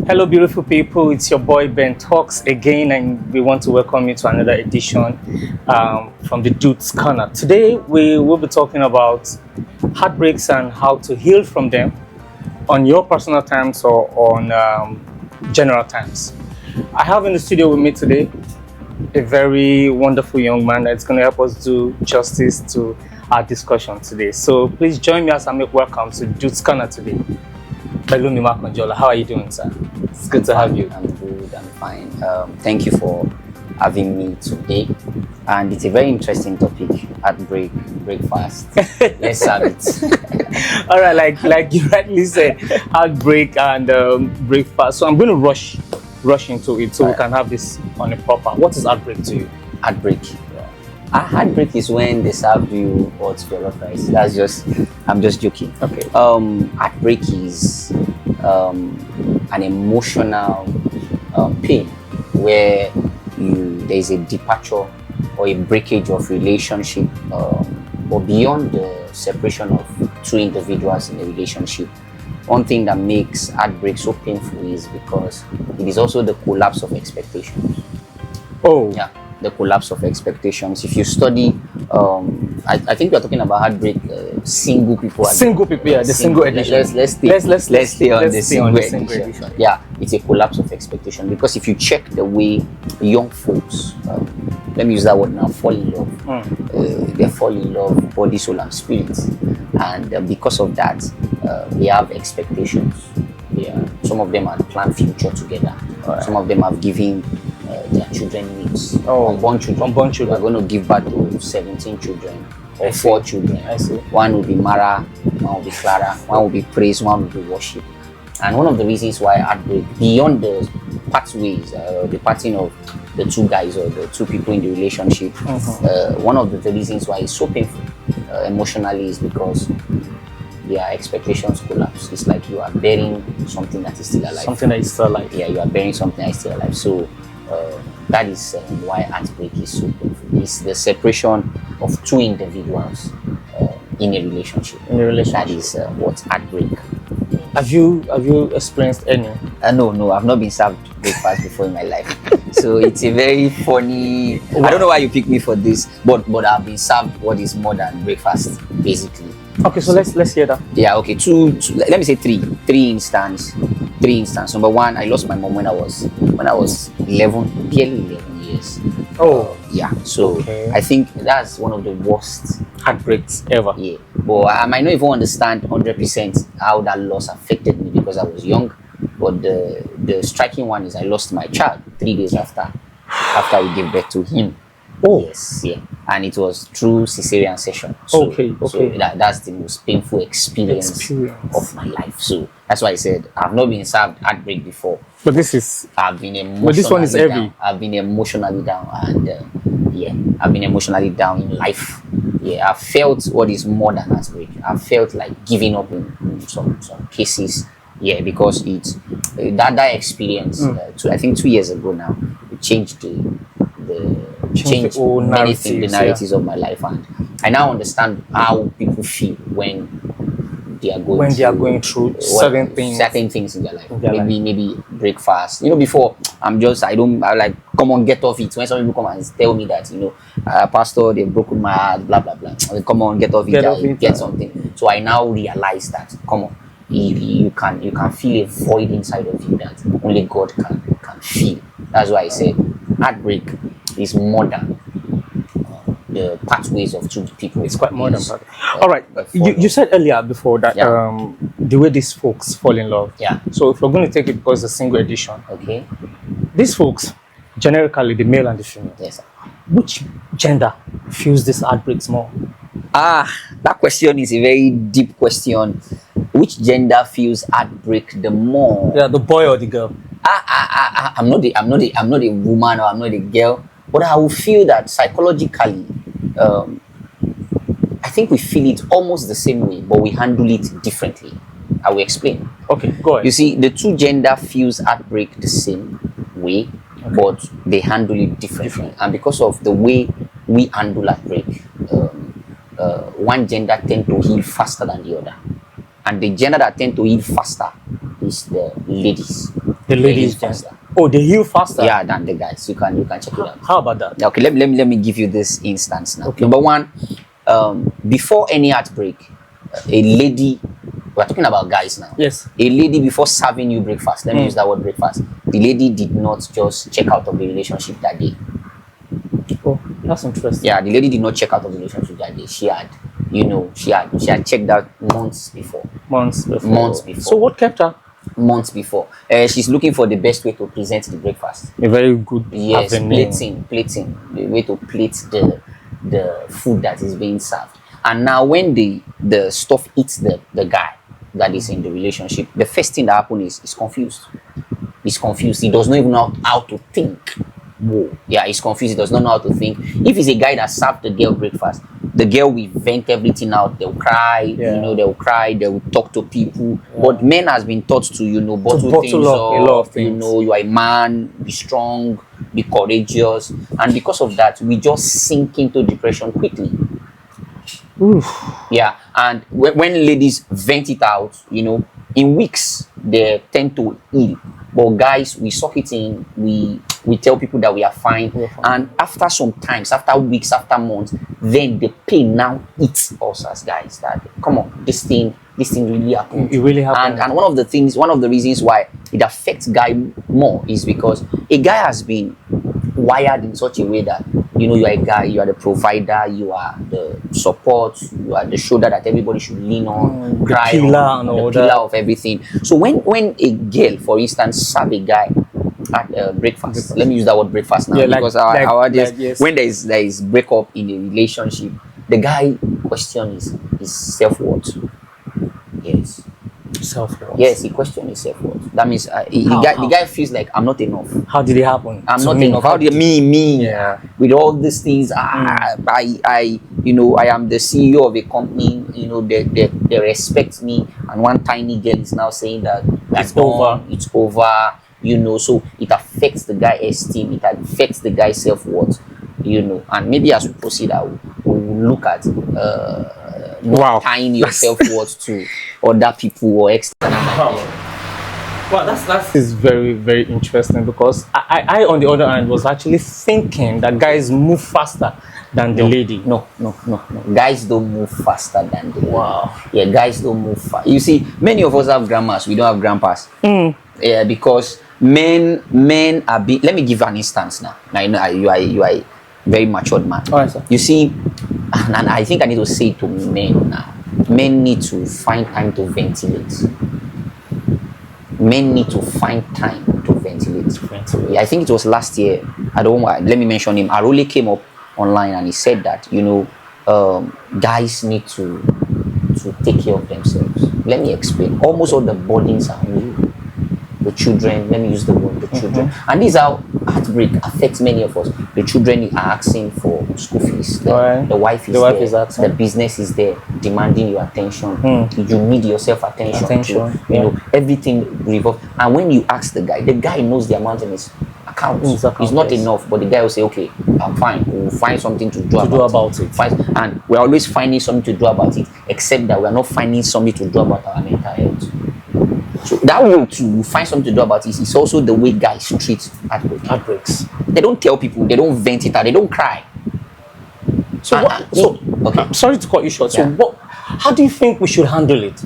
Hello, beautiful people. It's your boy Ben Talks again, and we want to welcome you to another edition from the Dude's Corner. Today, we will be talking about heartbreaks and how to heal from them on your personal terms or on general terms. I have in the studio with me today a very wonderful young man that's going to help us do justice to our discussion today. So please join me as I make welcome to Dude's Corner today. Belumi Makonjola, how are you doing, sir? It's good to have you. I'm good, I'm fine. Thank you for having me today. And it's a very interesting topic, breakfast. Let's have it. All right, like you rightly said, heartbreak and breakfast. So I'm going to rush into it so we can have this on a proper. What is heartbreak to you? Heartbreak. A heartbreak is when they serve you what's jollof rice. I'm just joking. Okay. Heartbreak is an emotional pain where there's a departure or a breakage of relationship, or beyond the separation of two individuals in a relationship. One thing that makes heartbreak so painful is because it is also the collapse of expectations. Oh. Yeah. The collapse of expectations. If you study, I think we are talking about heartbreak. Single people. Single people, yeah, the single edition. Let's stay on the single edition. Yeah, it's a collapse of expectation because if you check the way young folks, let me use that word now, fall in love. They fall in love, body, soul, and spirit, and because of that, they have expectations. Yeah, some of them have planned future together. Right. Some of them have given their children names. Unborn children. We are going to give birth to 17 children or 4 children. I see. One will be Mara, one will be Clara, one will be praise, one will be worship. And one of the reasons why heartbreak, beyond the pathways, the parting of the two guys or the two people in the relationship, one of the reasons why it's so painful emotionally is because their expectations collapse. It's like you are burying something that is still alive. Something that is still alive. Yeah, you are burying something that is still alive. So that is why heartbreak is so painful. It's the separation of two individuals in a relationship. That is what heartbreak means. Have you experienced any? No, I've not been served breakfast before in my life. So it's a very funny. I don't know why you picked me for this, but I've been served what is more than breakfast, basically. Okay, so let's hear that. Yeah, okay. Two, let me say three instances. Number one, I lost my mom when I was 11, barely 11 years. Oh, yeah. So okay. I think that's one of the worst heartbreaks ever. Yeah, but I might not even understand 100% how that loss affected me because I was young. But the striking one is I lost my child 3 days after we gave birth to him. Oh, yes, yeah, and it was through cesarean section. So, okay. So that's the most painful experience of my life. So that's why I said I've not been served heartbreak before. But this is. I've been emotionally. But this one is heavy. Down. I've been emotionally down, and I've been emotionally down in life. Yeah, I've felt what is more than heartbreak. I've felt like giving up in some cases. Yeah, because it's that experience. I think 2 years ago now, it changed the narratives of my life, and I now understand how people feel when they are going through certain things in their life. Maybe breakfast. Before I like, come on, get off it. When some people come and tell me that, pastor, they've broken my heart, blah blah blah. Come on, get off it, get something. So I now realize that, come on, you can feel a void inside of you that only God can feel. That's why I said heartbreak is more than the pathways of two people. It's quite more than that. All right, you said earlier before that the way these folks fall in love. Yeah. So if we're going to take it because it's a single edition. Okay. These folks, generically the male and the female. Yes, sir. Which gender feels this heartbreaks more? That question is a very deep question. Which gender feels heartbreak the more? Yeah, the boy or the girl? I'm not a woman or I'm not a girl, but I will feel that psychologically, I think we feel it almost the same way, but we handle it differently. I will explain. Okay, go ahead. You see, the two gender feels heartbreak the same way, but they handle it differently. And because of the way we handle heartbreak, one gender tend to heal faster than the other. And the gender that tend to heal faster is the ladies. The ladies faster. Oh, they heal faster. Yeah, than the guys. You can check it out. How about that? Okay, let me give you this instance now. Okay. Number one, before any heartbreak, a lady. We're talking about guys now. Yes. A lady, before serving you breakfast, let me use that word breakfast. The lady did not just check out of the relationship that day. Oh, that's interesting. Yeah, the lady did not check out of the relationship that day. She had, she had checked out months before. Months before. So what kept her? Months before. She's looking for the best way to present the breakfast. A very good plating. The way to plate the food that is being served. And now when the stuff hits the guy that is in the relationship, the first thing that happens is confused. He's confused. He does not even know how to think. Whoa. Yeah, he's confused. He does not know how to think. If he's a guy that served the girl breakfast, the girl will vent everything out. They'll cry, they'll cry, they will talk to people. Yeah. But men has been taught to, bottle things up, a lot of things. You are a man, be strong, be courageous. And because of that, we just sink into depression quickly. Oof. Yeah, and when ladies vent it out, in weeks they tend to heal. But guys, we suck it in. We tell people that we are fine, and after some times, after weeks, after months, then the pain now hits us as guys. That come on, this thing really happened. It really happened. And one of the reasons why it affects guy more is because a guy has been wired in such a way that you are a guy, you are the provider, you are the support, you are the shoulder that everybody should lean on, cry the pillar on, the pillar of everything. So when a girl, for instance, serve a guy at breakfast, let me use that word breakfast now, because yes. When there is breakup in a relationship, the guy questions his self-worth. Yes. Self-worth. Yes, he questions his self-worth. That means the guy feels like I'm not enough. How did it happen? I'm not enough. How did me? Yeah. With all these things, I am the CEO of a company. They respect me, and one tiny girl is now saying that it's over. It's over. So it affects the guy's esteem. It affects the guy's self-worth. And maybe as we proceed, we'll look at tying your self-worth to other people or external. Well, that is very, very interesting, because I on the other hand was actually thinking that guys move faster than the lady. No. Guys don't move faster than the lady. Wow. Yeah, guys don't move fast. You see, many of us have grandmas. We don't have grandpas. Yeah, because men are let me give an instance now. Now you are a very matured man. All right, sir. You see, and I think I need to say to men now. Men need to find time to ventilate. Men need to find time to ventilate. Yeah, I think it was last year. I don't know. Let me mention him. Arole came up online and he said that guys need to take care of themselves. Let me explain. Almost all the burdens are on you. The children, let me use the word, the children. And this is how heartbreak affects many of us. The children are asking for school fees. The wife is asking. The business is there, demanding your attention. You need your self-attention. Everything revolves. And when you ask the guy knows the amount in his account. It's not enough, but the guy will say, okay, I'm fine. We'll find something to do about it. And we're always finding something to do about it, except that we're not finding something to do about our mental health. So that way to find something to do about it is also the way guys treat heartbreaks. They don't tell people, they don't vent it out, they don't cry. So okay. I'm sorry to cut you short. Yeah. So how do you think we should handle it?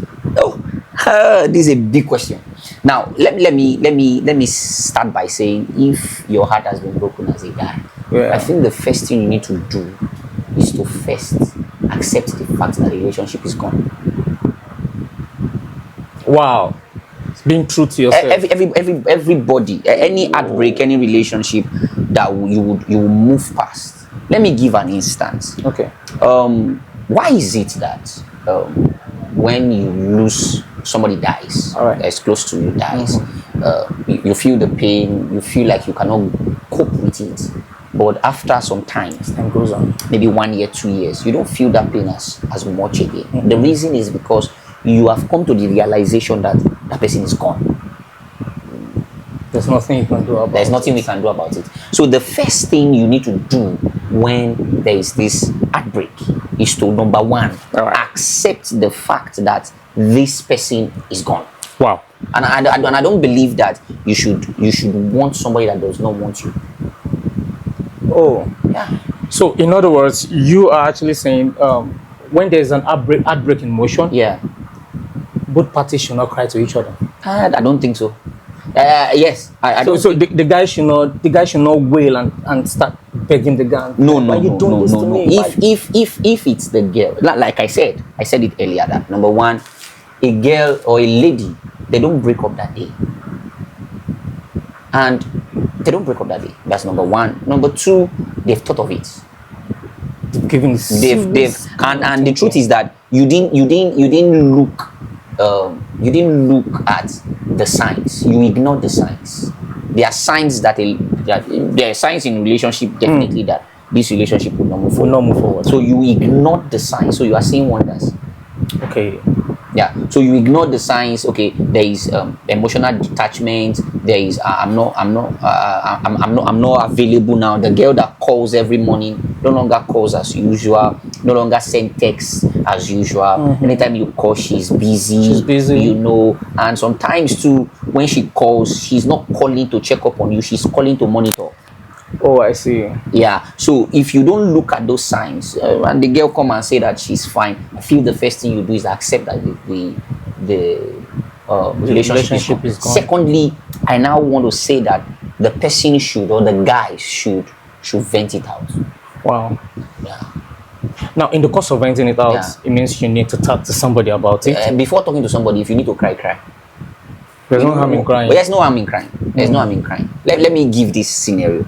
This is a big question. Now let me start by saying, if your heart has been broken as a guy, I think the first thing you need to do is to first accept the fact that the relationship is gone. Wow. Being true to yourself. Everybody, any heartbreak, any relationship that you will move past. Let me give an instance. Okay. Why is it that when you lose, somebody dies, that's close to you dies, you feel the pain, you feel like you cannot cope with it, but after some time goes on, maybe 1 year, 2 years, you don't feel that pain as much again. The reason is because you have come to the realization that that person is gone. There's nothing you can do about it. There's nothing we can do about it. So the first thing you need to do when there is this heartbreak is to, number one, accept the fact that this person is gone. Wow. And I don't believe that you should want somebody that does not want you. Oh, yeah. So in other words, you are actually saying when there's an heartbreak in motion, yeah, both parties should not cry to each other. I don't think so. Yes, I don't. So the guy should not wail and start begging the guy. No. If it's the girl, like I said it earlier, that number one, a girl or a lady, they don't break up that day. And they don't break up that day. That's number one. Number two, they've thought of it. They've and the truth is that you didn't look at the signs. You ignored the signs. There are signs that there are signs in relationship definitely that this relationship will not move forward. So you ignored the signs. So you are seeing wonders. Okay. Yeah. So you ignore the signs. Okay. There is emotional detachment. There is I'm not available now. The girl that calls every morning no longer calls as usual. No longer send texts as usual. Anytime you call, she's busy. You know. And sometimes too, when she calls, she's not calling to check up on you. She's calling to monitor. Oh, I see. Yeah. So if you don't look at those signs, and the girl come and say that she's fine, I feel the first thing you do is accept that the relationship is gone. Secondly, I now want to say that the person should, or the guy should vent it out. Wow. Yeah. Now, in the course of venting it out, it means you need to talk to somebody about it. Before talking to somebody, if you need to cry. There's no harm in crying. There's no harm in crying. There's no harm in crying. Let me give this scenario.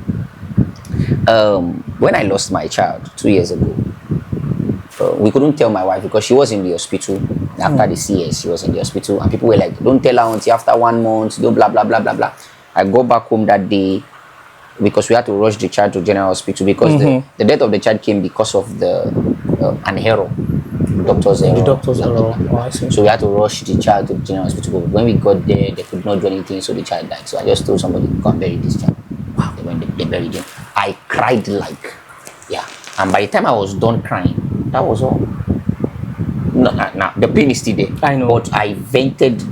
When I lost my child 2 years ago, we couldn't tell my wife because she was in the hospital. After the CS, she was in the hospital, and people were like, "Don't tell her until after 1 month." Do blah blah blah blah blah. I go back home that day because we had to rush the child to general hospital because the death of the child came because of an error. Doctor's error. The doctor's error. Oh, I see. So we had to rush the child to the general hospital. But when we got there, they could not do anything, so the child died. So I just told somebody, "Go and bury this child." Wow. They buried him. I cried like, yeah. And by the time I was done crying, that was all. No, the pain is still there. I know. But I vented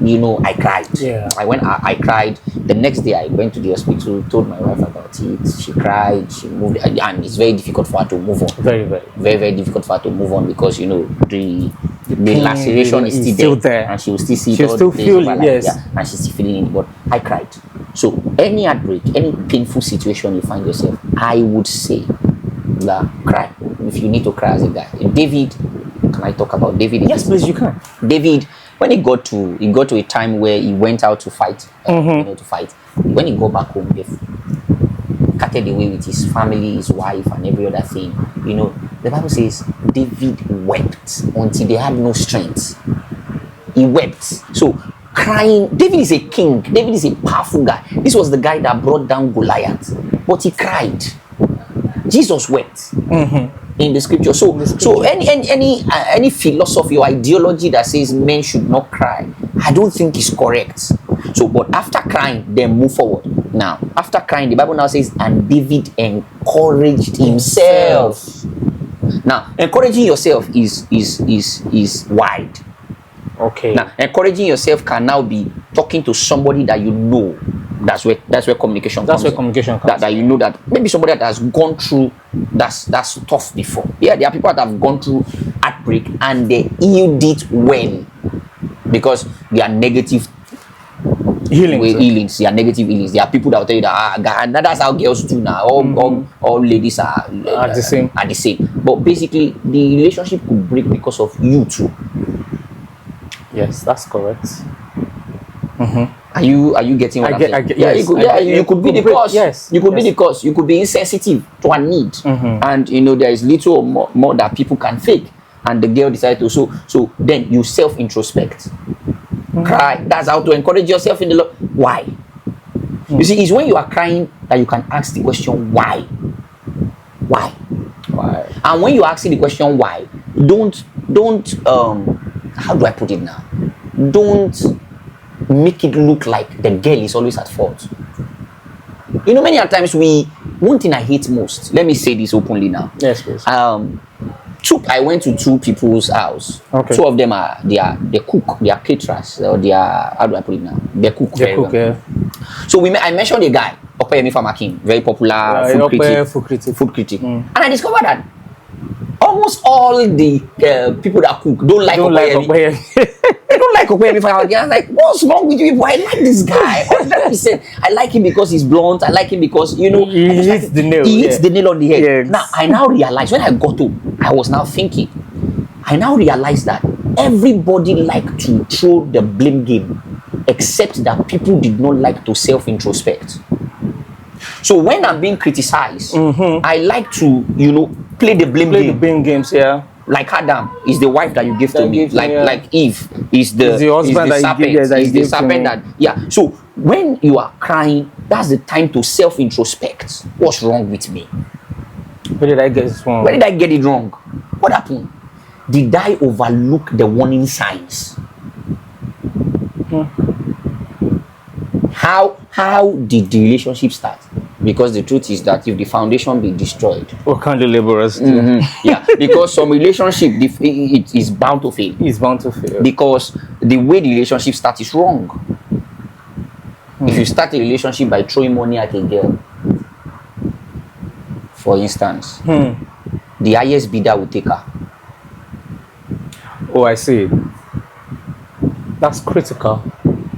I cried. Yeah. I cried. The next day I went to the hospital, told my wife about it. She cried, she moved, and it's very difficult for her to move on. Very, very. Very, very difficult for her to move on because the laceration is still there. And she will still see it. She'll still feel it, yes. Yeah, and she's still feeling it. But I cried. So any heartbreak, any painful situation you find yourself, I would say that cry. If you need to cry as a guy. David, can I talk about David? Yes, please, you can. David, when he got to a time where he went out to fight, to fight. When he got back home, they carted away with his family, his wife, and every other thing. The Bible says David wept until they had no strength. He wept. So crying. David is a king. David is a powerful guy. This was the guy that brought down Goliath, but he cried. Jesus wept. In the scripture. So any philosophy or ideology that says men should not cry, I don't think is correct. So, but after crying, then move forward. Now, after crying, the Bible now says, and David encouraged himself. Now, encouraging yourself is wide. Okay. Now, encouraging yourself can now be talking to somebody that you know. That's where communication comes. That you know that maybe somebody that has gone through that's tough before. Yeah, there are people that have gone through heartbreak and they healed it well because they are negative healings. They are negative healings. There are people that will tell you that that's how girls do now. All ladies are the same. But basically, the relationship could break because of you too. Yes, that's correct. Are you getting what I'm saying? Yes. You could be the cause. Yes. You could be the cause. You could be insensitive to a need. And there is little or more that people can fake. And the girl decided to. So then you self-introspect. Cry. That's how to encourage yourself in the Lord. Why? You see, it's when you are crying that you can ask the question, why? Why? Why? And when you're asking the question, why, don't how do I put it now? Don't make it look like the girl is always at fault. Many times one thing I hate most, let me say this openly now. Yes, please. I went to two people's house. Okay. Two of them they cook, they are caterers, or they are, how do I put it now? They cook. They cook, yeah. So I mentioned a guy, Opeyemi Famakin, very popular food critic. And I discovered that almost all the people that cook don't like Opeyemi. They don't like Opeyemi Famakin. I was like, what's wrong with you people? I like this guy. 100%. I like him because he's blunt. I like him because, you know, he hits the nail. He hits the nail on the head. Yes. Now, I now realize, when I got home, I was now thinking, I now realize that everybody liked to throw the blame game, except that people did not like to self-introspect. So when I'm being criticized, I like to, you know, play the blame game. The blame games, yeah. Like Adam is the wife that you give to me. Like Eve is the husband, the serpent that, yeah. So when you are crying, that's the time to self-introspect. What's wrong with me? Where did I get it wrong? Where did I get it wrong? What happened? Did I overlook the warning signs? How did the relationship start? Because the truth is that if the foundation be destroyed, what can the laborers do? Yeah, because some relationship it is bound to fail. It's bound to fail. Because the way the relationship starts is wrong. If you start a relationship by throwing money at a girl, for instance, the highest bidder will take her. Oh, I see. That's critical.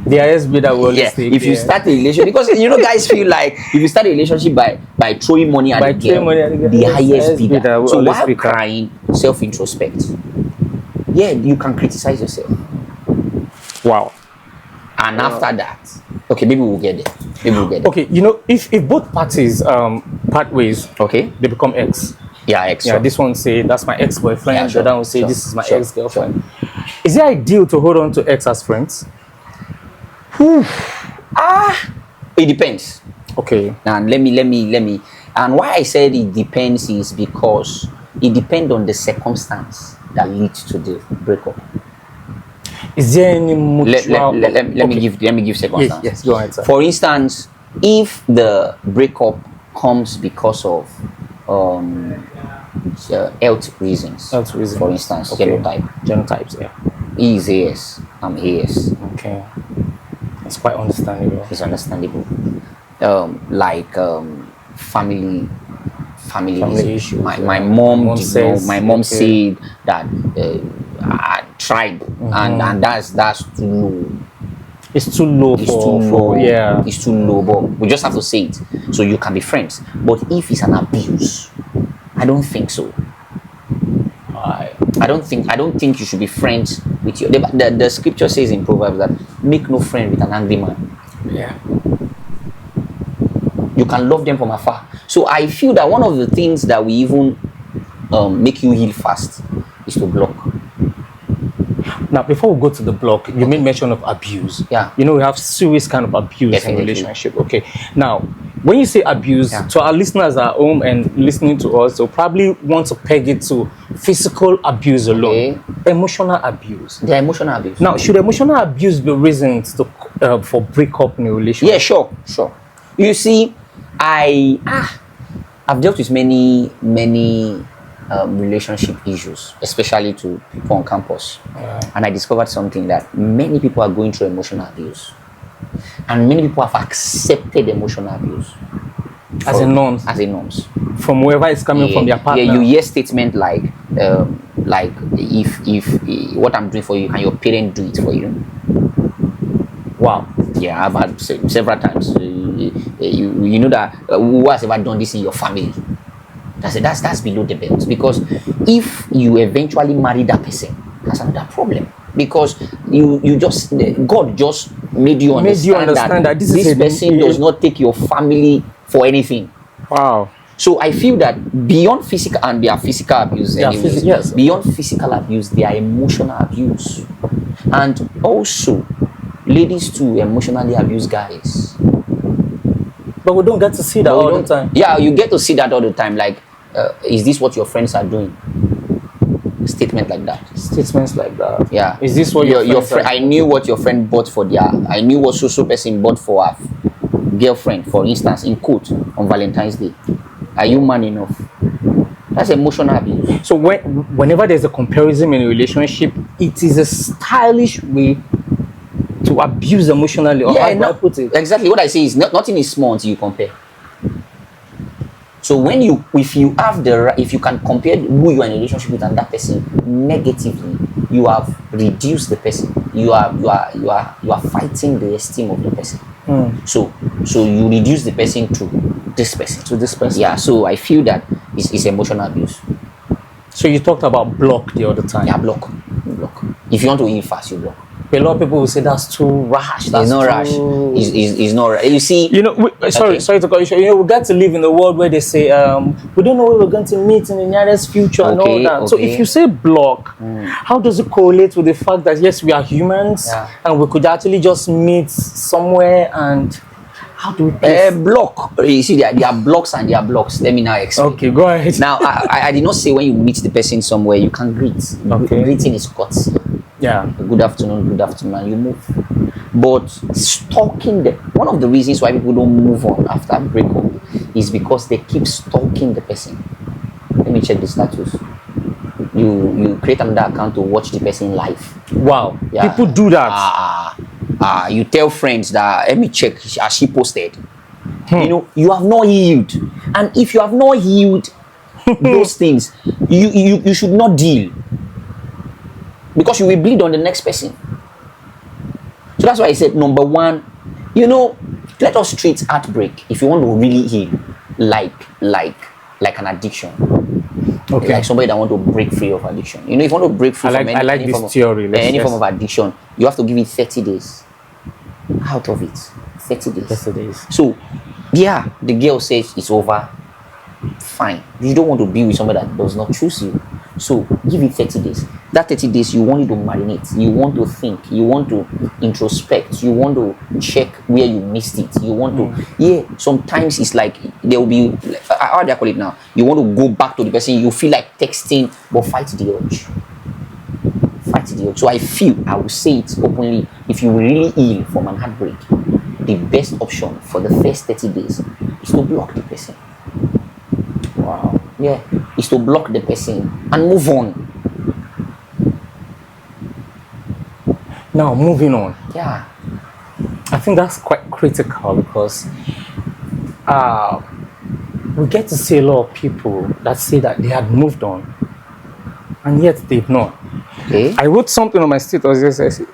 The highest bidder will always take. If you start a relationship, because you know, guys feel like if you start a relationship by throwing money at the girl, the highest bidder. So while crying, self-introspect. Yeah, you can criticize yourself. Wow. And after that, okay, maybe we'll get there. Okay, you know, if both parties part ways, okay, they become ex. Yeah, ex. Yeah, this one say that's my ex-boyfriend. Yeah, sure, the other one say this is my ex-girlfriend. Is it ideal to hold on to ex as friends? It depends. Okay. And let me. And why I said it depends is because it depends on the circumstance that leads to the breakup. Is there any mutual? Let me give circumstance. Yes, go ahead, sir. For instance, if the breakup comes because of health reasons. For instance, okay. Genotypes. Yeah. He is AS. I'm AS. Okay. It's quite understandable. It's understandable. Family issue. My mom said that I tried, and that's too low. It's too low. It's too low, but we just have to say it so you can be friends. But if it's an abuse, I don't think so. I don't think you should be friends with your. The scripture says in Proverbs that make no friend with an angry man. Yeah. You can love them from afar. So I feel that one of the things that we even make you heal fast is to block. Now, before we go to the block, you made mention of abuse. Yeah. You know, we have serious kind of abuse Definitely. in relationship. Okay. Now, when you say abuse, to our listeners at home and listening to us, they'll probably want to peg it to physical abuse alone. Okay. Emotional abuse. The emotional abuse. Now, should emotional abuse be reasons to for breakup in a relationship? Yeah, sure. You see, I've dealt with many relationship issues, especially to people on campus, and I discovered something that many people are going through emotional abuse, and many people have accepted emotional abuse as a norm. From wherever it's coming from their partner. Yeah, you hear statement like if what I'm doing for you, can your parent do it for you? Wow. Yeah, I've had several times. You know that who has ever done this in your family? That's below the belt, because if you eventually marry that person, that's another problem, because God just made you understand that this person does not take your family for anything. Wow. So I feel that beyond physical, and there are physical abuse, yes. Beyond physical abuse, there are emotional abuse, and also ladies too emotionally abuse guys. But we don't get to see that all the time. Yeah, you get to see that all the time. Like, is this what your friends are doing? Statements like that. Yeah. Is this what your friend? I knew what your friend bought for I knew what so person bought for her girlfriend, for instance, in quote, on Valentine's Day. Are you man enough? That's emotional abuse. So whenever there's a comparison in a relationship, it is a stylish way to abuse emotionally. Or how do I put it? Exactly what I say is nothing is small until you compare. So if you can compare who you are in a relationship with and that person negatively, you have reduced the person. You are fighting the esteem of the person. So you reduce the person to this person. To this person. Yeah. So I feel that it's emotional abuse. So you talked about block the other time. Yeah, block. If you want to heal fast, you block. A lot of people will say that's too rash. It's not rash. It's not rash. You see, sorry to cut you short. We got to live in a world where they say we don't know where we're going to meet in the nearest future and all that. Okay. So if you say block, how does it correlate with the fact that yes, we are humans and we could actually just meet somewhere? And how do we block? You see, there are blocks and there are blocks. Let me now explain. Okay, go ahead. Now, I did not say when you meet the person somewhere you can greet. Okay. Greeting is courtesy. Yeah. Good afternoon, and you move. But stalking one of the reasons why people don't move on after a breakup is because they keep stalking the person. Let me check the status. You create another account to watch the person live. Wow. Yeah. People do that. You tell friends that let me check as she posted. You know, you have not healed. And if you have not healed those things, you should not deal. Because you will bleed on the next person. So that's why I said, number one, let us treat heartbreak, if you want to really heal, like an addiction. Okay. Like somebody that want to break free of addiction. If you want to break free from any form of addiction, you have to give it 30 days. Out of it. 30 days. 30 days. So, yeah, the girl says it's over. Fine. You don't want to be with somebody that does not choose you. So give it 30 days. That 30 days, you want it to marinate. You want to think. You want to introspect. You want to check where you missed it. You want to, sometimes it's like there will be, how do I call it now? You want to go back to the person. You feel like texting, but fight the urge. Fight the urge. So I will say it openly. If you really heal from an heartbreak, the best option for the first 30 days is to block the person. Wow. Yeah, is to block the person and move on. Now, moving on. Yeah. I think that's quite critical because we get to see a lot of people that say that they had moved on and yet they've not. Okay. I wrote something on my status. I said,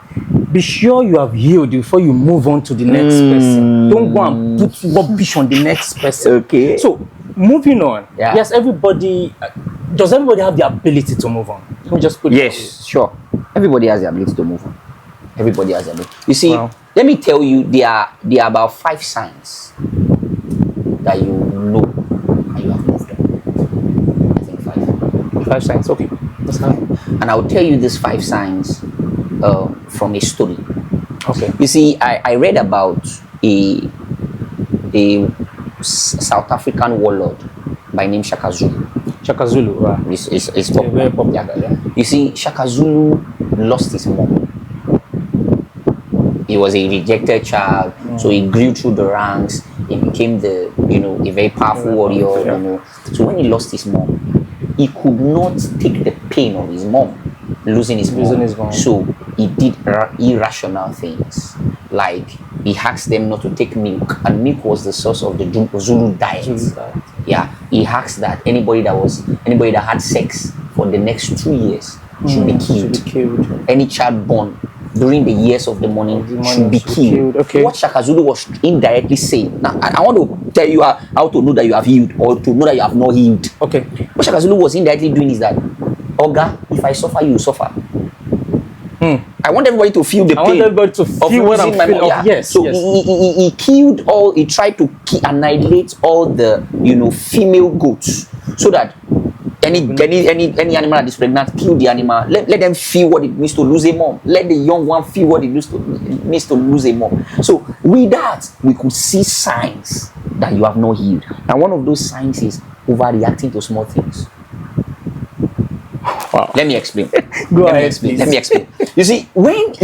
be sure you have healed before you move on to the next person. Don't go and put rubbish on the next person. Okay. So, moving on. Yeah. Yes, does everybody have the ability to move on? Let me just put yes, sure. Everybody has the ability to move on. Everybody has the ability. You see, let me tell you, there are about 5 signs that you know and you have moved on. I think 5. 5 signs, okay. That's how. And I'll tell you these 5 signs from a story. Okay. You see, I read about a South African warlord by name Shaka Zulu. Shaka Zulu, right. It's very popular. Yeah. You see, Shaka Zulu lost his mom. He was a rejected child, so he grew through the ranks. He became a very powerful warrior. So when he lost his mom, he could not take the pain of his mom losing his mom. So he did irrational things, like he asked them not to take milk, and milk was the source of the Zulu diet. Yeah, he asked that anybody that had sex for the next 2 years should be killed. Any child born during the years of the morning should be killed. Okay. What Shaka Zulu was indirectly saying. Now, I want to tell you how to know that you have healed or to know that you have not healed. Okay. What Shaka Zulu was indirectly doing is that, Oga, if I suffer, you suffer. I want everybody to feel the pain. I want everybody to feel what I'm feeling. Yes. So yes. He killed all. He tried to annihilate all the female goats, so that any animal that is pregnant, kill the animal. Let them feel what it means to lose a mom. Let the young one feel what it means to lose a mom. So with that, we could see signs that you have not healed. And one of those signs is overreacting to small things. Wow. Let me explain. Let me explain. You see, when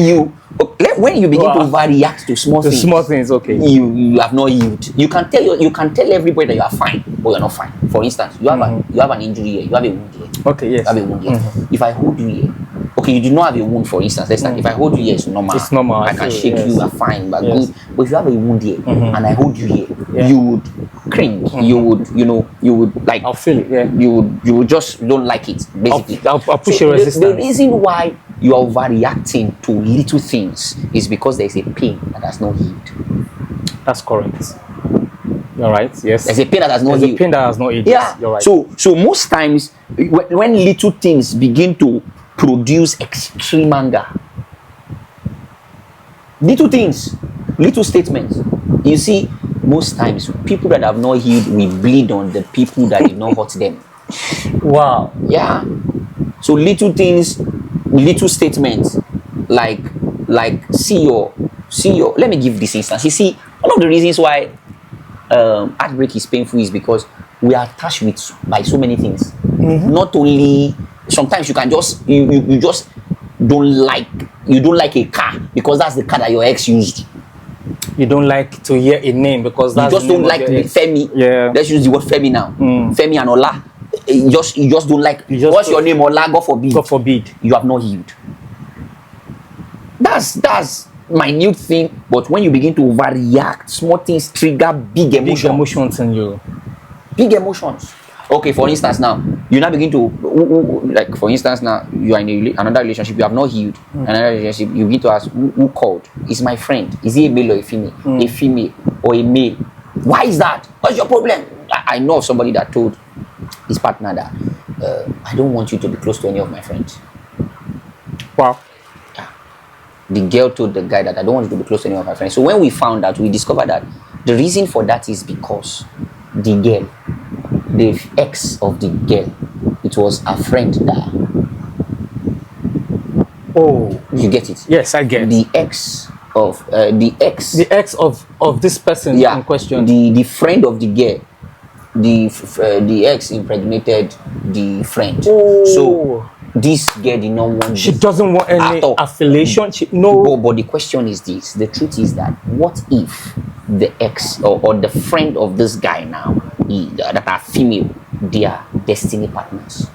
When you begin to overreact to small things, okay, you have not healed. You can tell everybody that you are fine, but you're not fine. For instance, you have an injury here, you have a wound here. Okay, yes. You have a wound here. If I hold you here, okay, you do not have a wound, for instance. Let's start. If I hold you here, it's normal. It's normal. I can shake you, are fine, but good. But if you have a wound here and I hold you here, you would cringe. You would like. I'll feel it. Yeah. You would just don't like it. Basically, I'll push your resistance. The reason why you are overreacting to little things is because there is a pain that has not healed. That's correct. You're right. Yes. There's a pain that has not healed. A pain that has not healed. Yeah. You're right. So most times when little things begin to produce extreme anger, little things, little statements, you see, most times people that have not healed will bleed on the people that did not hurt them. Wow. Yeah. So little things, little statements, like see your. Let me give this instance. You see, one of the reasons why heartbreak is painful is because we are attached by so many things. Not only sometimes you can just you just don't like a car because that's the car that your ex used. You don't like to hear a name because that's you just don't like Femi. Yeah. Let's use the word Femi now. Femi and Ola. You just don't like. What's your name, Ola? God forbid. God forbid. You have not healed. That's minute thing, but when you begin to overreact, small things trigger big emotions. Big emotions in you. Big emotions. Okay, for instance, now you now begin to like. For instance, now you are in another relationship. You have not healed. Another relationship. You begin to ask, who called? Is my friend? Is he a male or a female? A female or a male? Why is that? What's your problem? I know of somebody that told his partner that I don't want you to be close to any of my friends. Wow. The girl told the guy that I don't want you to be close to any of my friends. So when we found out, we discovered that the reason for that is because the girl, the ex of the girl, it was a friend that. Oh, you get it? Yes, I get the ex of the ex of this person in question. The friend of the girl, the ex impregnated the friend. Oh. So this girl did not want. She doesn't want any affiliation. But the question is this: the truth is that what if the ex or the friend of this guy now that are female, they are destiny partners?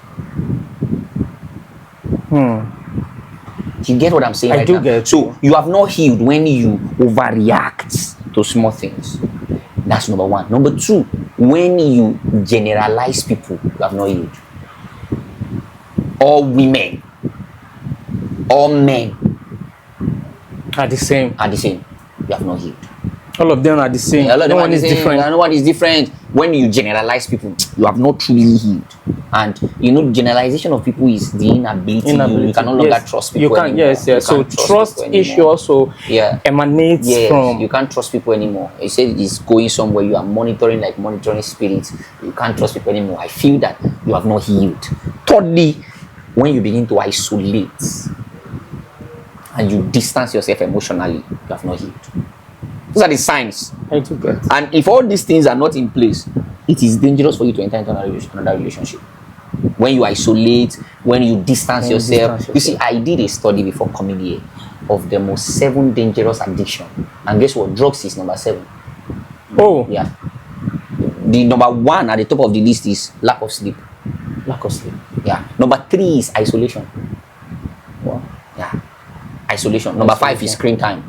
You get what I'm saying? I do get. So you have not healed when you overreact to small things. That's number one. Number two, when you generalize people, you have not healed. All women, all men are the same. You have not healed. All of them are the same. No one is different. No one is different. When you generalize people, you have not truly healed. And generalization of people is the inability. You can no longer trust people anymore. So trust issue also emanates from. You can't trust people anymore. You said it's going somewhere. You are monitoring spirits. You can't trust people anymore. I feel that you have not healed. Thirdly, when you begin to isolate and you distance yourself emotionally, you have not healed. Those are the signs. And if all these things are not in place, it is dangerous for you to enter into another relationship. When you isolate, when you distance yourself. You see, I did a study before coming here of the most 7 dangerous addiction. And guess what? Drugs is number 7. Oh. Yeah. The number 1 at the top of the list is lack of sleep. Lack of sleep. Yeah. Number 3 is isolation. Wow. Yeah. Isolation. Number 5 is screen time.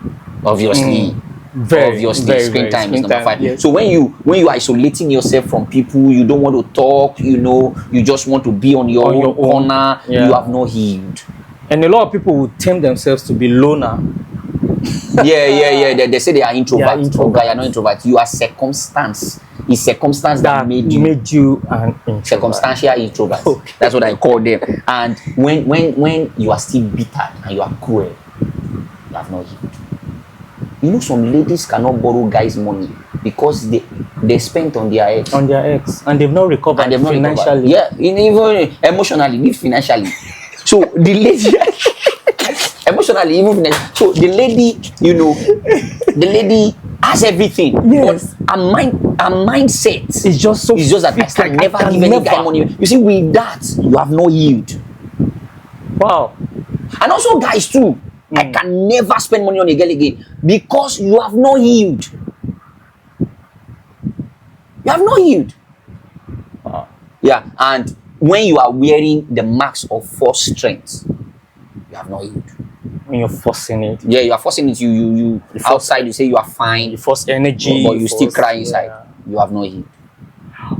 Obviously. Screen time is number 5. Yes. So when you isolating yourself from people, you don't want to talk, you just want to be on your own corner, you have not healed. And a lot of people would term themselves to be loner. They say they are introverts. You are not introvert. You are circumstance. It's circumstance that made you an introvert. Circumstantial introvert. Okay. That's what I call them. And when you are still bitter and you are cruel, you have not healed. Some ladies cannot borrow guys' money because they spent on their ex. And they've not recovered financially. Yeah, even emotionally, not financially. So the lady emotionally, even financially. So the lady has everything. Yes. But her mindset it's just that I can never give any guy money. You see, with that, you have no yield. Wow. And also guys too. I can never spend money on a girl again because you have not healed. You have not healed. Yeah, and when you are wearing the marks of false strength, you have not healed. When you're forcing it. Yeah, you are forcing it. You outside, you say you are fine. You force energy. But you still cry inside. Yeah. You have not healed.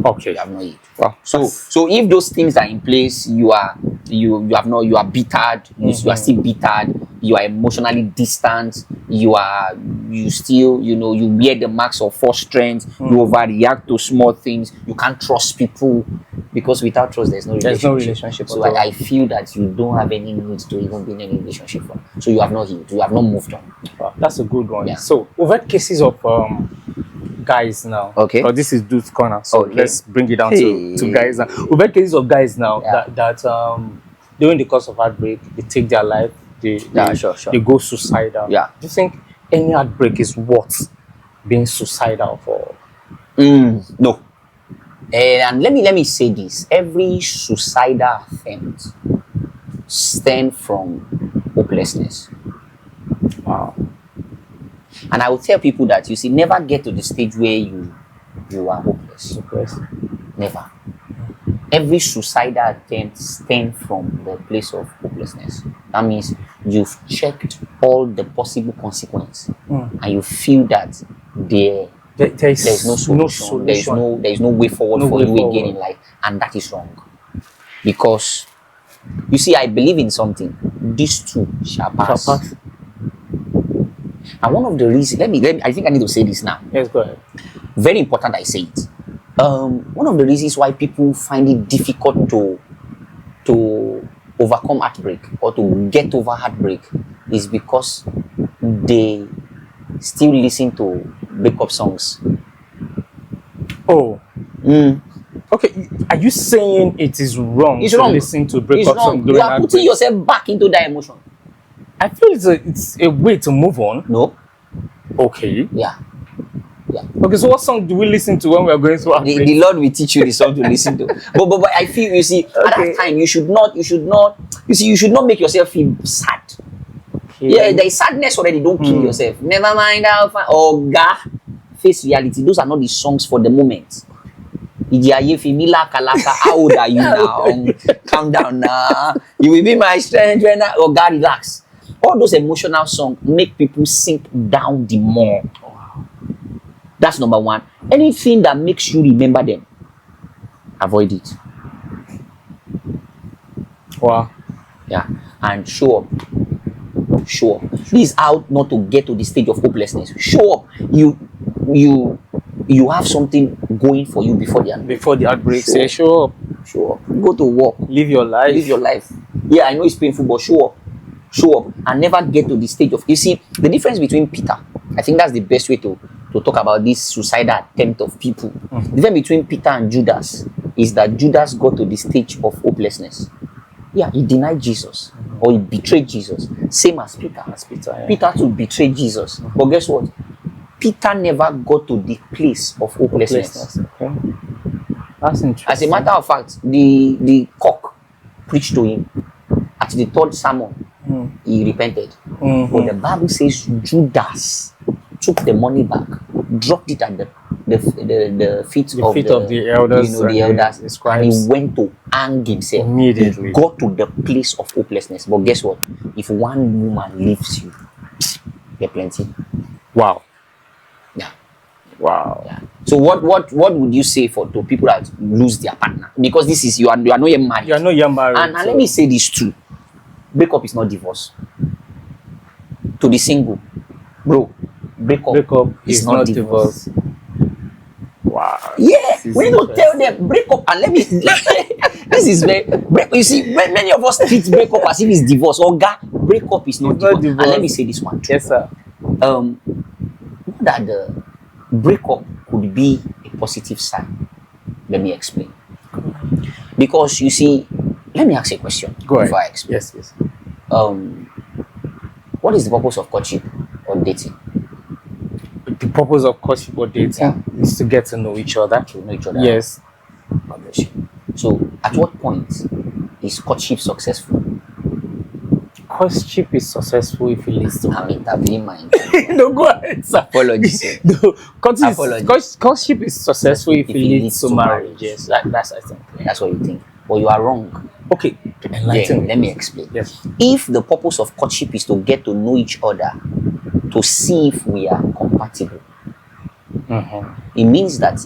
Okay. You have not healed. Wow. So if those things are in place, you are bittered, you are still bittered, you are emotionally distant, you still, you wear the marks of false strength, you overreact to small things, you can't trust people, because without trust there's no relationship. So I feel that you don't have any need to even be in any relationship. So you have not healed, you have not moved on. Wow, that's a good one. Yeah. So we've had cases of guys now. Okay. But this is Dude's Corner, so let's bring it down to guys now. We've had cases of guys now that during the course of heartbreak, they take their life, they go suicidal. Yeah. Do you think any heartbreak is worth being suicidal for? No. And let me say this: every suicidal attempt stems from hopelessness. Wow. And I will tell people that, you see, never get to the stage where you are hopeless. Never. Every suicidal attempt stems from the place of hopelessness. That means you've checked all the possible consequences, and you feel that there's no solution. There's no way forward for you again in life, and that is wrong. Because you see, I believe in something. These two shall pass. And one of the reasons, I think I need to say this now. Yes, go ahead. Very important I say it. One of the reasons why people find it difficult to overcome heartbreak or to get over heartbreak is because they still listen to breakup songs. Oh. Okay, are you saying it is wrong listen to breakup songs? You are putting yourself back into that emotion. I feel it's a way to move on. No. Okay. Yeah. Okay, so what song do we listen to when we are going through heartbreak? The Lord will teach you the song to listen to. But I feel, you see, at that time you should not make yourself feel sad. Okay. Yeah, there is sadness already. Don't kill yourself. Never mind how far. Oh God, face reality. Those are not the songs for the moment. How old are you now? Calm down now. You will be my strength when oh God, relax. All those emotional songs make people sink down the more. That's number one. Anything that makes you remember them, avoid it. Wow. Yeah. And show up. Show up. This is how not to get to the stage of hopelessness. Show up. You have something going for you before the heartbreak. Say show up. Show up. Go to work. Live your life. Yeah, I know it's painful, but show up. Show up and never get to the stage of, you see, the difference between Peter, I think that's the best way to talk about this suicidal attempt of people. The difference between Peter and Judas is that Judas got to the stage of hopelessness. Yeah, he denied Jesus or he betrayed Jesus. Same as Peter. Peter too betrayed Jesus. But guess what? Peter never got to the place of hopelessness. Okay. That's interesting. As a matter of fact, the cock preached to him. At the third sermon, he repented. But the Bible says Judas took the money back, dropped it at the feet of the elders, the elders, the scribes, and he went to hang himself immediately. He got to the place of hopelessness. But guess what? If one woman leaves you, there are plenty. Wow. Yeah. Wow. Yeah. So what would you say to people that lose their partner? Because this is you are not yet married. You are not yet married. And let me say this too. Breakup is not divorce. To the single, bro, breakup is not divorce. Wow. Yeah, we don't tell them breakup, and let me this is very you see, many of us treat breakup as if it's divorce. Or breakup is not divorce. And let me say this one too. Yes, sir. That the breakup could be a positive sign. Let me explain. Because you see, let me ask you a question before I explain. Yes. What is the purpose of courtship or dating? The purpose of courtship or dating is to get to know each other. Yes. God bless you. So, at what point is courtship successful? courtship is successful if it leads to I'm interviewing my no, go ahead, sir. apologies. No, courtship is successful if it leads to marriage. Yes, that's I think. That's what you think. But you are wrong. Okay, enlighten me. Let me explain. Yes. If the purpose of courtship is to get to know each other, to see if we are compatible, it means that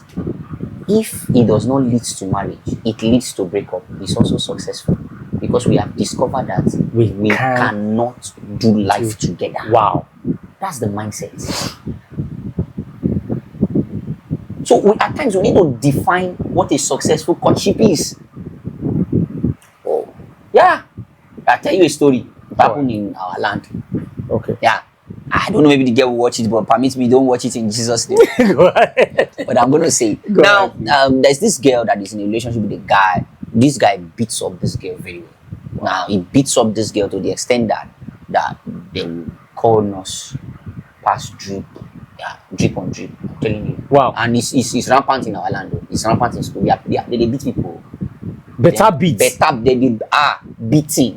if it does not lead to marriage, it leads to breakup. It's also successful because we have discovered that we cannot do life together. Wow, that's the mindset. So at times we need to define what a successful courtship is. Oh, yeah. I'll tell you a story. It happened in our land. Okay. Yeah. I don't know, maybe the girl will watch it, but permit me, don't watch it in Jesus' name. Go ahead. But I'm going to say. There's this girl that is in a relationship with a guy. This guy beats up this girl very well. Now, he beats up this girl to the extent that they will call nurse, pass drip. Yeah, drip on drip. I'm telling you. Wow. And it's rampant in our land. It's rampant in school. They beat people. Better beating.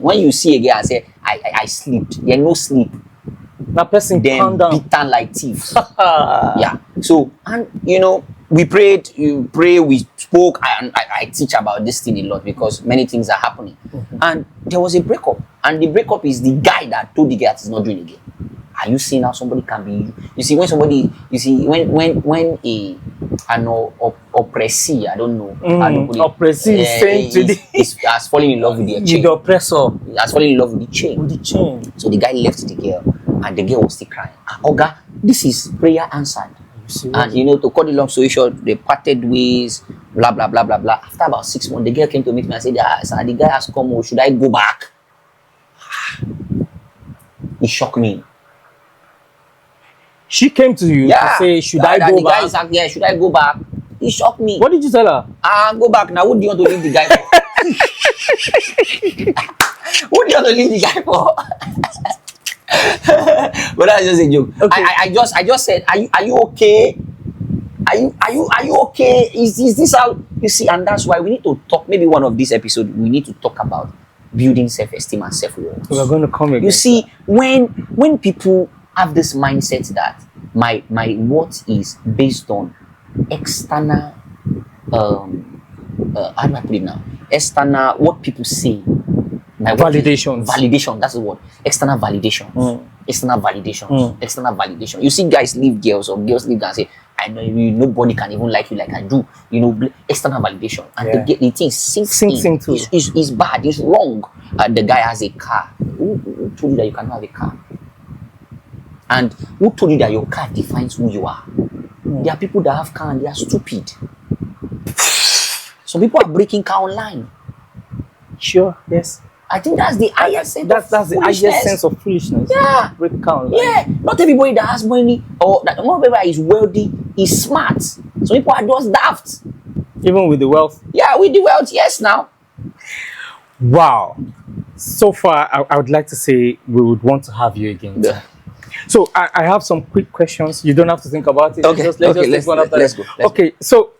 When you see a girl and say, I slept, there's no sleep. That person then beaten like thieves. Yeah. So, and we prayed, we spoke, and I teach about this thing a lot because many things are happening. And there was a breakup. And the breakup is the guy that told the girl that he's not doing again. Are you seeing how somebody can be? You see, when somebody, an oppressee, I don't know. Oppressee is saying to has fallen in love with the chain. The oppressor has fallen in love with the chain. So the guy left the girl, and the girl was still crying. Oga, this is prayer answered. And to cut the long story short, they parted ways, blah blah blah blah blah. After about 6 months, the girl came to meet me and said, sir, the guy has come, should I go back? It shocked me. She came to you to say, should I go back? The guy is should I go back? It shocked me. What did you tell her? Go back now. What do you want to leave the guy for? What do you want to leave the guy for? But that's just a joke. Okay. I just said, are you okay? Are you okay? Is this how you see? And that's why we need to talk. Maybe one of these episodes we need to talk about building self-esteem and self-worth. We're going to come again. You see, when people have this mindset that my worth is based on external how do I put it now? External, what people say. Validation, that's the word. External validation. External validation. External validation. You see guys leave girls or girls leave and say, I know you, nobody can even like you like I do. External validation. And the thing sinks in too. It's bad, it's wrong. The guy has a car. Who told you that you cannot have a car? And who told you that your car defines who you are? There are people that have car and they are stupid. Some people are breaking car online. Sure, yes. I think that's the highest sense that's the highest sense of foolishness. Yeah. Break car online. Yeah. Not everybody that has money or that not everybody is wealthy is smart. Some people are just daft. Even with the wealth? Yeah, with the wealth, yes now. Wow. So far, I would like to say we would want to have you again. Yeah. So I have some quick questions. You don't have to think about it. Okay. Let's go. Okay. So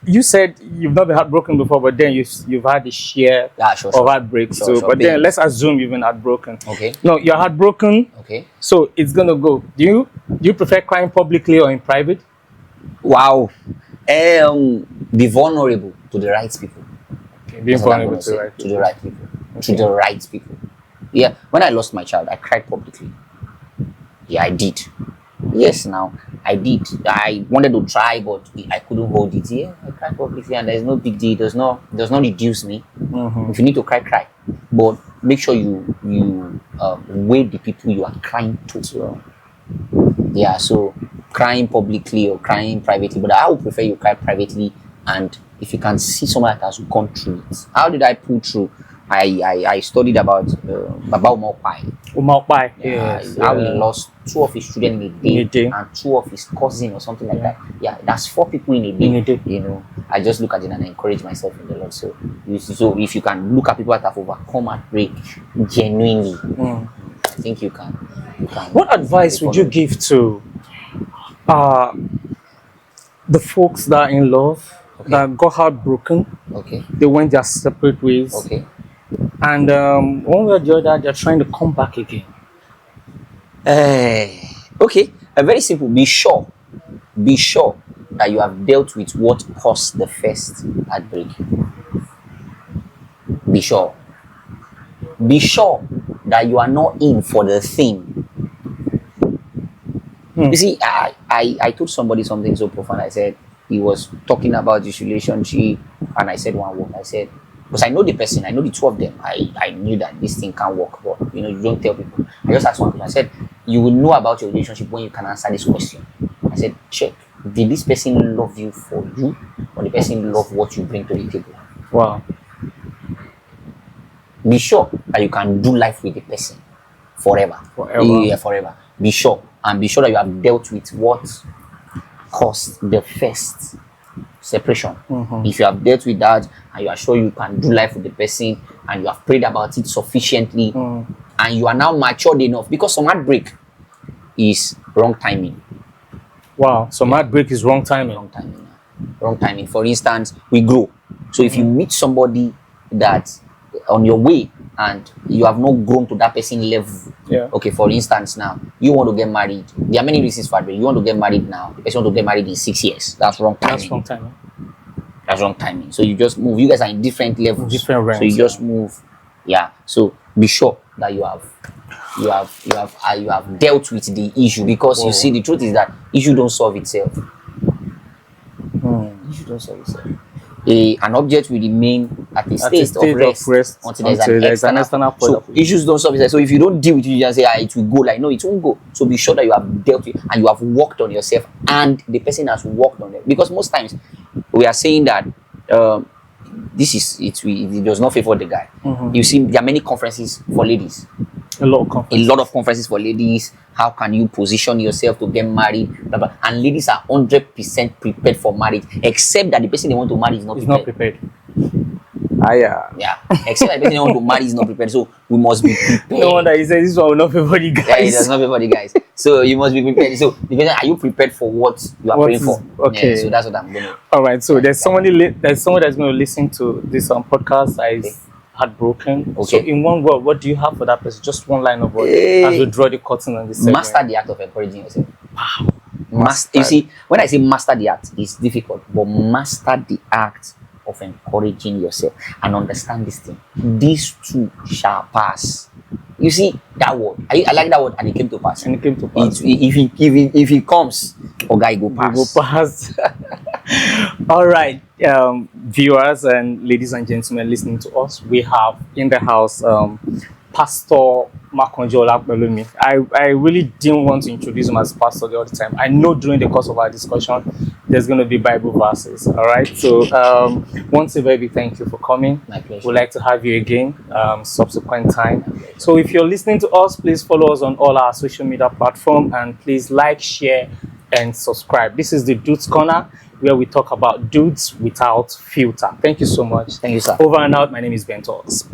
you said you've not been heartbroken before, but then you've had a share of heartbreaks. But then let's assume you've been heartbroken. Okay. No, you're heartbroken. Okay. So it's gonna go. Do you prefer crying publicly or in private? Wow. Be vulnerable to the right people. Okay. Being vulnerable to the right people. Okay. To the right people. Yeah. When I lost my child, I cried publicly. Yeah, I did. Yes, now I did. I wanted to try, but I couldn't hold it. Yeah, I cried publicly, and there's no big deal. Does not reduce me. If you need to cry, cry. But make sure you weigh the people you are crying to. So, yeah, so crying publicly or crying privately, but I would prefer you cry privately. And if you can see someone that has gone through it, how did I pull through? I studied about Umaupai. How he lost 2 of his children in a day and 2 of his cousins or something like that. Yeah, that's 4 people in a day. I just look at it and I encourage myself in the Lord. So if you can look at people that have overcome heartbreak genuinely, I think you can. What advice would you give to the folks that are in love, that got heartbroken? Okay. They went their separate ways. Okay. And one way or the other, they're trying to come back again. Okay, very simple. Be sure that you have dealt with what caused the first heartbreak. Be sure. Be sure that you are not in for the thing. You see, I told somebody something so profound. I said, he was talking about this relationship, and I said one word. I said, because I know the person, I know the two of them. I knew that this thing can't work, but you don't tell people. I just asked one question. I said, you will know about your relationship when you can answer this question. I said, check. Did this person love you for you, or the person love what you bring to the table? Wow. Be sure that you can do life with the person forever. Yeah, forever. Be sure. And be sure that you have dealt with what caused the first separation. If you have dealt with that and you are sure you can do life with the person and you have prayed about it sufficiently and you are now matured enough, because some heartbreak is wrong timing. Wow. Some heartbreak is wrong timing. Wrong timing. For instance, we grow. So if you meet somebody that on your way and you have not grown to that person level. Okay, for instance, now you want to get married. There are many reasons for it. You want to get married now. The person want to get married in 6 years. That's wrong timing. That's wrong timing. That's wrong timing. So you just move. You guys are in different levels. Different ranks. So you just move. Yeah. So be sure that you have dealt with the issue, because you see, the truth is that issue don't solve itself. Issue don't solve itself. An object will remain at a state of rest until there's an external so issues don't solve itself. So if you don't deal with it, you just say it will go. Like, no, it won't go. So be sure that you have dealt with and you have worked on yourself and the person has worked on it. Because most times we are saying that it does not favor the guy. You see, there are many conferences for ladies. A lot of conferences for ladies. How can you position yourself to get married? Blah, blah. And ladies are 100% prepared for marriage, except that the person they want to marry is not prepared. Yeah. Except that the person they want to marry is not prepared. So we must be prepared. No wonder he said this one will not favor the guys. Yeah, it does not favor the guys. So you must be prepared. So the question, are you prepared for what you are praying for? Okay. Yeah, so that's what I'm going to. All right. So there's someone that's going to listen to this podcast that is heartbroken. Okay. So in one word, what do you have for that person? Just one line of word as we draw the curtain on this segment. Master the act of encouraging yourself. Wow. You see, when I say master the act, it's difficult, but master the act of encouraging yourself and understand this thing. These two shall pass. You see that word? I like that word, and it came to pass. And it came to pass. If he comes, guy go pass. Go pass. All right, viewers and ladies and gentlemen listening to us, we have in the house Pastor Makonjola Belumi. I really didn't want to introduce him as pastor the other time. I know during the course of our discussion there's going to be Bible verses. All right, so once a very big thank you for coming. My pleasure. We'd like to have you again subsequent time. So if you're listening to us, please follow us on all our social media platforms and please like, share and subscribe. This is the Dudes Corner, where we talk about dudes without filter. Thank you so much. Thank you, sir. Over and out. My name is Bentos.